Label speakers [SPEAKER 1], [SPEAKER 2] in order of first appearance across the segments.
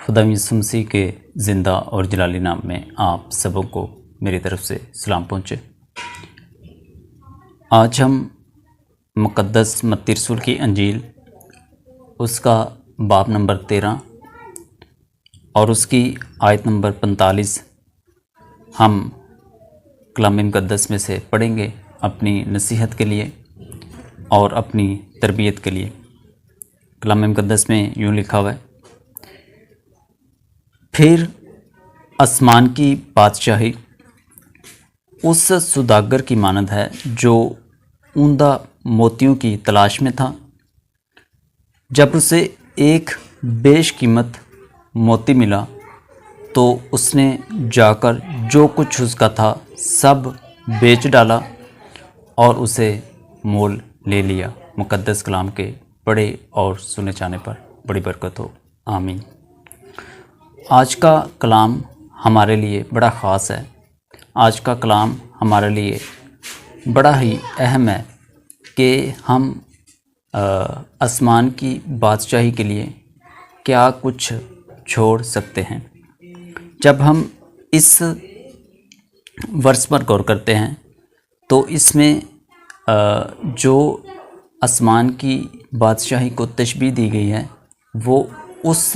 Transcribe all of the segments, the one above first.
[SPEAKER 1] खुदा यीशु मसीह के ज़िंदा और जलाली नाम में आप सबों को मेरी तरफ से सलाम पहुँचे। आज हम मुक़द्दस मत्ती रसूल की अंजील उसका बाब नंबर 13 और उसकी आयत नंबर 45 हम कलाम मुक़द्दस में से पढ़ेंगे अपनी नसीहत के लिए और अपनी तरबियत के लिए। कलाम मुक़द्दस में यूँ लिखा हुआ है, फिर आसमान की बादशाही उस सुदागर की मानद है जो ऊंदा मोतियों की तलाश में था। जब उसे एक बेशकीमत मोती मिला तो उसने जाकर जो कुछ उसका था सब बेच डाला और उसे मोल ले लिया। मुक़द्दस कलाम के पढ़े और सुने जाने पर बड़ी बरकत हो, आमीन। आज का कलाम हमारे लिए बड़ा ख़ास है। आज का कलाम हमारे लिए बड़ा ही अहम है कि हम आसमान की बादशाही के लिए क्या कुछ छोड़ सकते हैं। जब हम इस वर्स पर गौर करते हैं तो इसमें जो आसमान की बादशाही को तशबीह दी गई है वो उस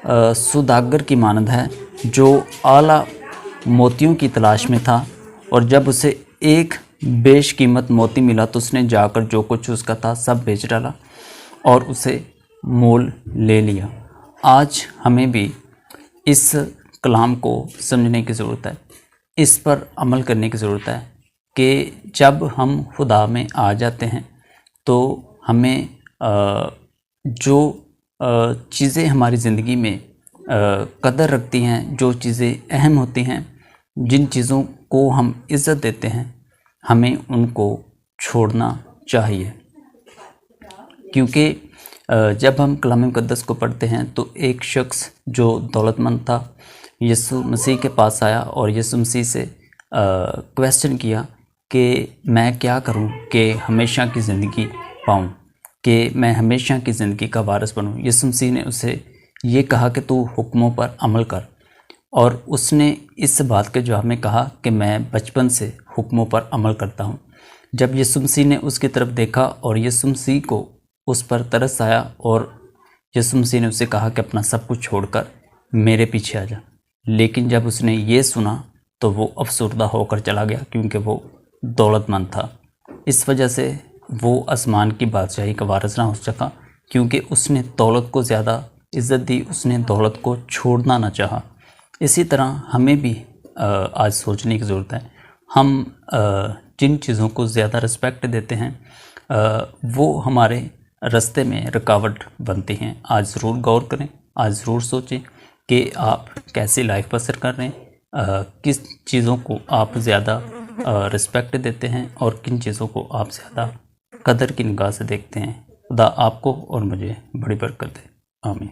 [SPEAKER 1] सुदागर की मानद है जो आला मोतियों की तलाश में था, और जब उसे एक बेशकीमत मोती मिला तो उसने जाकर जो कुछ उसका था सब बेच डाला और उसे मोल ले लिया। आज हमें भी इस कलाम को समझने की ज़रूरत है, इस पर अमल करने की ज़रूरत है कि जब हम खुदा में आ जाते हैं तो हमें जो चीज़ें हमारी ज़िंदगी में कदर रखती हैं, जो चीज़ें अहम होती हैं, जिन चीज़ों को हम इज़्ज़त देते हैं, हमें उनको छोड़ना चाहिए। क्योंकि जब हम कलाम मुक़द्दस को पढ़ते हैं तो एक शख्स जो दौलतमंद था यीशु मसीह के पास आया और यीशु मसीह से क्वेश्चन किया कि मैं क्या करूं कि हमेशा की ज़िंदगी पाऊं, कि मैं हमेशा की ज़िंदगी का वारिस बनूं। यीशु मसीह ने उसे ये कहा कि तू हुक्मों पर अमल कर, और उसने इस बात के जवाब में कहा कि मैं बचपन से हुक्मों पर अमल करता हूँ। जब यीशु मसीह ने उसकी तरफ देखा और यीशु मसीह को उस पर तरस आया और यीशु मसीह ने उसे कहा कि अपना सब कुछ छोड़कर मेरे पीछे आ जा, लेकिन जब उसने ये सुना तो वो अफसरदा होकर चला गया क्योंकि वो दौलतमंद था। इस वजह से वो आसमान की बादशाही का वारिस ना हो सका, क्योंकि उसने दौलत को ज़्यादा इज़्ज़त दी, उसने दौलत को छोड़ना ना चाहा। इसी तरह हमें भी आज सोचने की ज़रूरत है, हम जिन चीज़ों को ज़्यादा रिस्पेक्ट देते हैं वो हमारे रास्ते में रुकावट बनती हैं। आज ज़रूर गौर करें, आज ज़रूर सोचें कि आप कैसी लाइफ बसर कर रहे हैं, किस चीज़ों को आप ज़्यादा रिस्पेक्ट देते हैं और किन चीज़ों को आप ज़्यादा कदर की निगाह से देखते हैं। खुदा आपको और मुझे बड़ी बरकत दे, आमीन।